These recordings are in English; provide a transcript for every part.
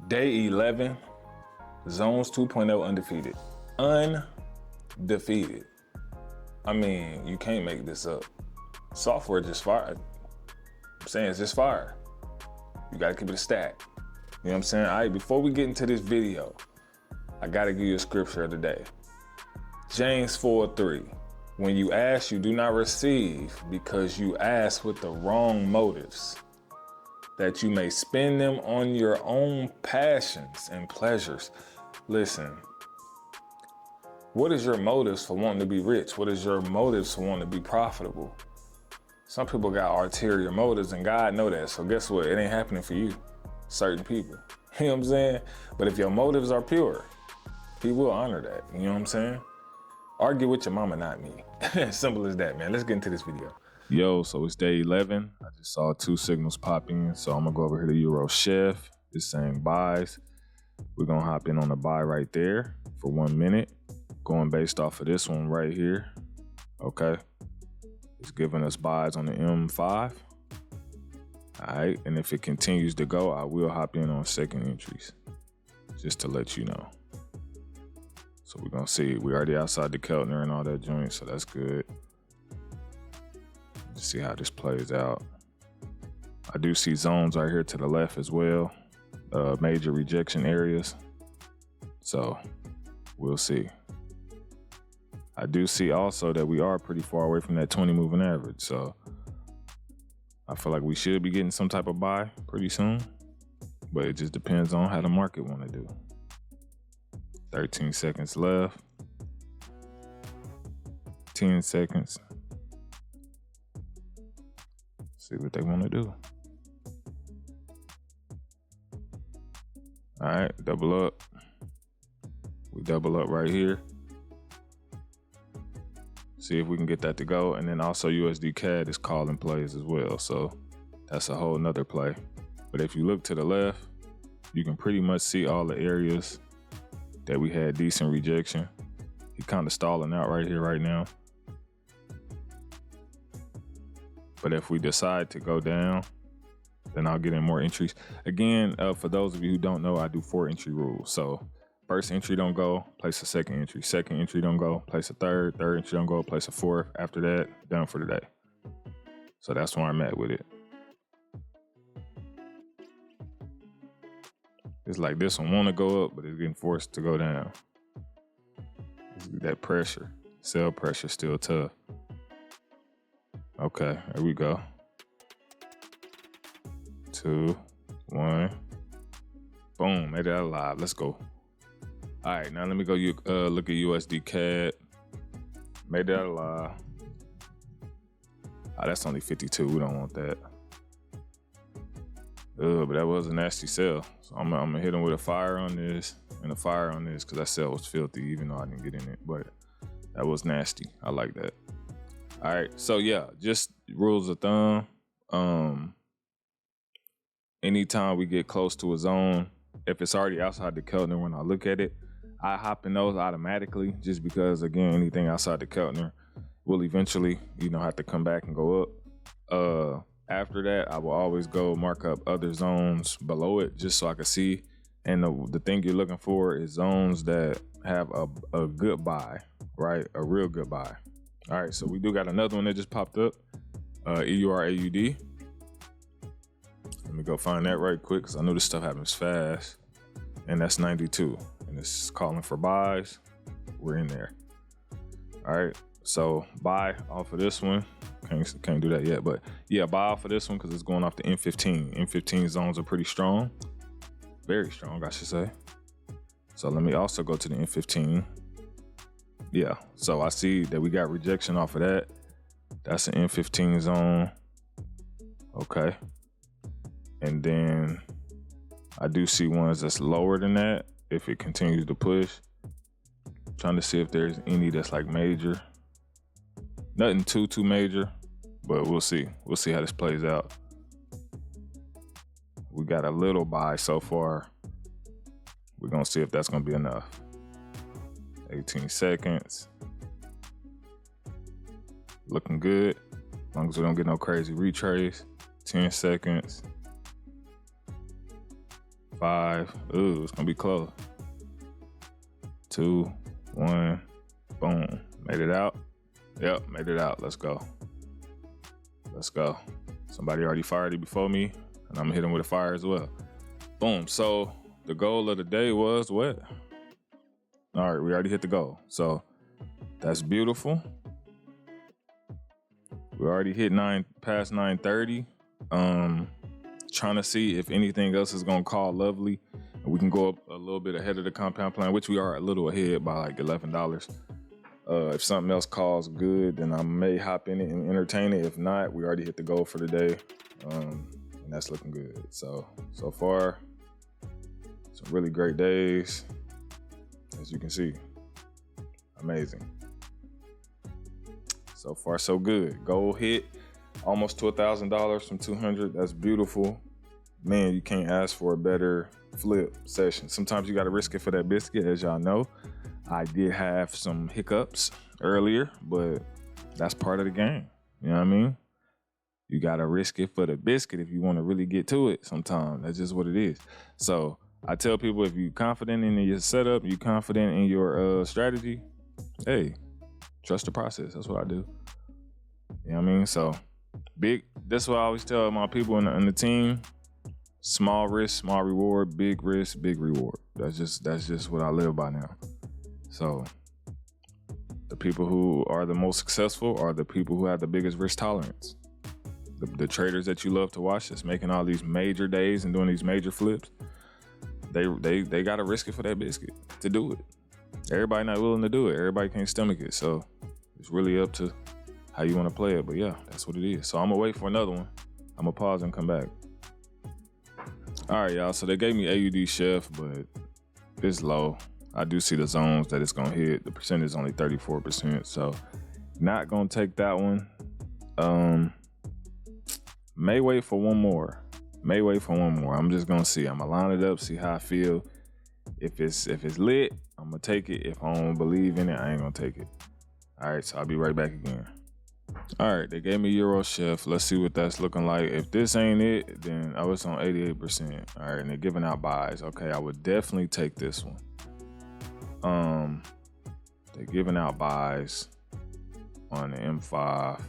Day 11, Zones 2.0 undefeated. Undefeated. I mean, you can't make this up. Software just fire. I'm saying it's just fire. You gotta keep it a stack. You know what I'm saying? All right, before we get into this video, I gotta give you a scripture of the day. James 4:3. When you ask, you do not receive because you ask with the wrong motives, that you may spend them on your own passions and pleasures. Listen, what is your motives for wanting to be rich? What is your motives for wanting to be profitable? Some people got ulterior motives and God know that. So guess what? It ain't happening for you, certain people. You know what I'm saying? But if your motives are pure, he will honor that. You know what I'm saying? Argue with your mama, not me. Simple as that, man. Let's get into this video. Yo, so it's day 11. I just saw 2 signals pop in. So I'm gonna go over here to Euro Chef. It's saying buys. We're gonna hop in on the buy right there for 1 minute. Going based off of this one right here. Okay. It's giving us buys on the M5. All right, and if it continues to go, I will hop in on second entries, just to let you know. So we're gonna see, we already outside the Keltner and all that joint, so that's good. Let's see how this plays out. I do see zones right here to the left as well, major rejection areas. So we'll see. I do see also that we are pretty far away from that 20 moving average. So I feel like we should be getting some type of buy pretty soon, but it just depends on how the market want to do. 13 seconds left. 10 seconds. See what they want to do. All right, double up. We double up right here. See if we can get that to go. And then also USD CAD is calling plays as well. So that's a whole nother play. But if you look to the left, you can pretty much see all the areas that we had decent rejection. He kind of stalling out right here right now. But if we decide to go down, then I'll get in more entries. Again, for those of you who don't know, I do 4 entry rules. So first entry don't go, place a second entry. Second entry don't go, place a third. Third entry don't go, place a fourth. After that, done for the day. So that's where I'm at with it. It's like this one want to go up, but it's getting forced to go down. That pressure, sell pressure still tough. Okay, here we go. 2, 1. Boom, made it out alive. Let's go. All right, now let me go look at USD CAD. Made it out alive. Oh, that's only 52. We don't want that. But that was a nasty sell. So I'm gonna hit him with a fire on this and a fire on this because that sell was filthy, even though I didn't get in it. But that was nasty. I like that. All right, so yeah, just rules of thumb. Anytime we get close to a zone, if it's already outside the Keltner, when I look at it, I hop in those automatically, just because again, anything outside the Keltner will eventually, have to come back and go up. After that, I will always go mark up other zones below it just so I can see. And the thing you're looking for is zones that have a good buy, right? A real good buy. All right, so we do got another one that just popped up, EURAUD. Let me go find that right quick because I know this stuff happens fast. And that's 92. And it's calling for buys. We're in there. All right, so buy off of this one. Can't do that yet, but yeah, buy off of this one because it's going off the M15. M15 zones are pretty strong. Very strong, I should say. So let me also go to the M15. Yeah, so I see that we got rejection off of that. That's an M15 zone. Okay. And then I do see ones that's lower than that if it continues to push. Trying to see if there's any that's like major. Nothing too major, but we'll see. We'll see how this plays out. We got a little buy so far. We're gonna see if that's gonna be enough. 18 seconds. Looking good. As long as we don't get no crazy retrace. 10 seconds. 5. Ooh, it's gonna be close. 2, 1, boom. Made it out. Yep, made it out. Let's go. Let's go. Somebody already fired it before me, and I'm gonna hit him with a fire as well. Boom. So the goal of the day was what? All right, we already hit the goal. So that's beautiful. We already hit past 9:30. Trying to see if anything else is gonna call lovely. And we can go up a little bit ahead of the compound plan, which we are a little ahead by like $11. If something else calls good, then I may hop in it and entertain it. If not, we already hit the goal for the day. And that's looking good. So far, some really great days. As you can see, amazing. So far, so good. Goal hit, almost to $1,000 from 200. That's beautiful. Man, you can't ask for a better flip session. Sometimes you got to risk it for that biscuit, as y'all know. I did have some hiccups earlier, but that's part of the game. You know what I mean? You got to risk it for the biscuit if you want to really get to it sometimes. That's just what it is. So I tell people, if you're confident in your setup, you're confident in your strategy, hey, trust the process. That's what I do. You know what I mean? So that's what I always tell my people in the team. Small risk, small reward, big risk, big reward. That's just what I live by now. So the people who are the most successful are the people who have the biggest risk tolerance. The traders that you love to watch that's making all these major days and doing these major flips, they got to risk it for that biscuit to do it. Everybody not willing to do it. Everybody can't stomach it. So it's really up to how you want to play it. But yeah, that's what it is. So I'm going to wait for another one. I'm going to pause and come back. All right, y'all. So they gave me AUD Chef, but it's low. I do see the zones that it's going to hit. The percentage is only 34%. So not going to take that one. May wait for one more. I'm just going to see. I'm going to line it up, see how I feel. If it's lit, I'm going to take it. If I don't believe in it, I ain't going to take it. All right, so I'll be right back again. All right, they gave me Euro Chef. Let's see what that's looking like. If this ain't it, then I was on 88%. All right, and they're giving out buys. Okay, I would definitely take this one. They're giving out buys on the M5.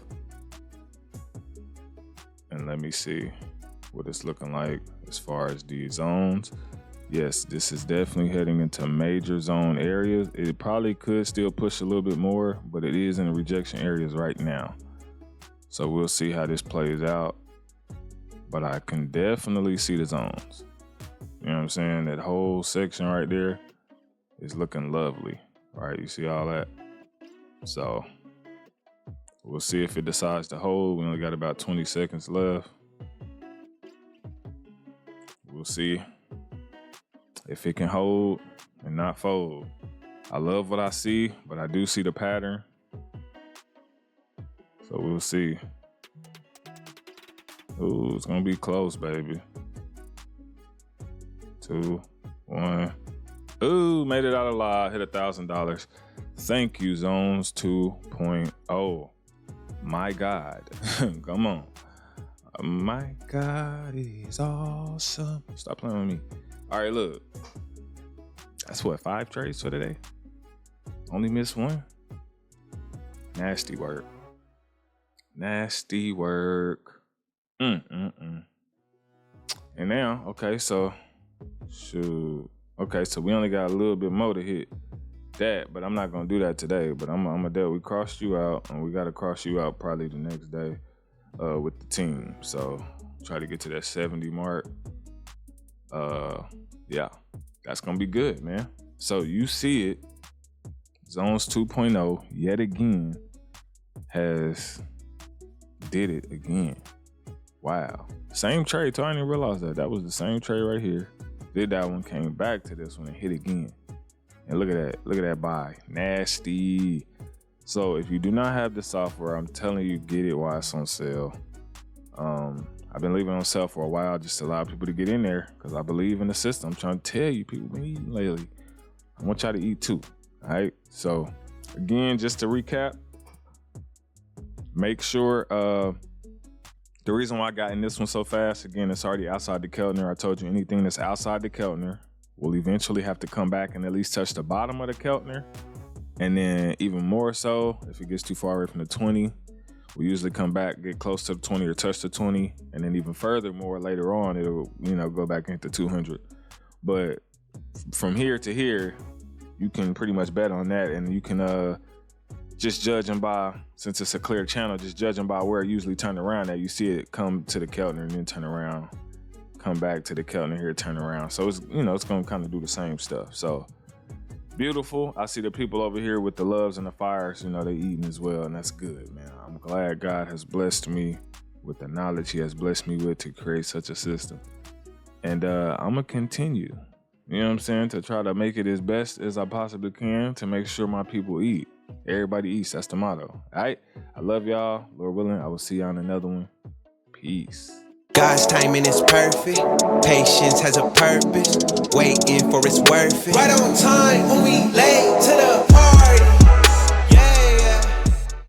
And let me see what it's looking like as far as these zones. Yes, this is definitely heading into major zone areas. It probably could still push a little bit more, but it is in the rejection areas right now. So we'll see how this plays out. But I can definitely see the zones. You know what I'm saying? That whole section right there is looking lovely. All right, you see all that? So we'll see if it decides to hold. We only got about 20 seconds left. We'll see if it can hold and not fold. I love what I see, but I do see the pattern. So we'll see. Ooh, it's gonna be close, baby. 2, 1. Ooh, made it out alive, hit $1,000. Thank you, Zones 2.0. My God, come on. My God is awesome. Stop playing with me. All right, look. That's what, 5 trades for today? Only missed one? Nasty work. Nasty work. And now, okay, so shoot. Okay, so we only got a little bit more to hit that, but I'm not gonna do that today. But I'm gonna do. We crossed you out, and we gotta cross you out probably the next day with the team. So try to get to that 70 mark. Yeah, that's gonna be good, man. So you see it. Zones 2.0 yet again has did it again. Wow. Same trade. So I didn't realize that was the same trade right here. Did that one, came back to this one and hit again. And look at that. Look at that buy. Nasty. So if you do not have the software, I'm telling you, get it while it's on sale. I've been leaving it on sale for a while just to allow people to get in there because I believe in the system. I'm trying to tell you, people been eating lately. I want y'all to eat too. All right. So again, just to recap, make sure The reason why I got in this one so fast, again, it's already outside the Keltner. I told you anything that's outside the Keltner will eventually have to come back and at least touch the bottom of the Keltner. And then even more so, if it gets too far away from the 20, we usually come back, get close to the 20 or touch the 20. And then even furthermore, later on, it'll, go back into 200. But from here to here, you can pretty much bet on that. And you can just judging by, since it's a clear channel, just judging by where it usually turn around at, you see it come to the Keltner and then turn around, come back to the Keltner here, turn around. So it's, it's gonna kind of do the same stuff. So beautiful. I see the people over here with the loves and the fires, they eating as well, and that's good, man. I'm glad God has blessed me with the knowledge he has blessed me with to create such a system. And I'm gonna continue, to try to make it as best as I possibly can to make sure my people eat. Everybody eats. That's the motto. All right. I love y'all. Lord willing, I will see y'all in another one. Peace. God's timing is perfect. Patience has a purpose. Waiting for it's worth it. Right on time when we late.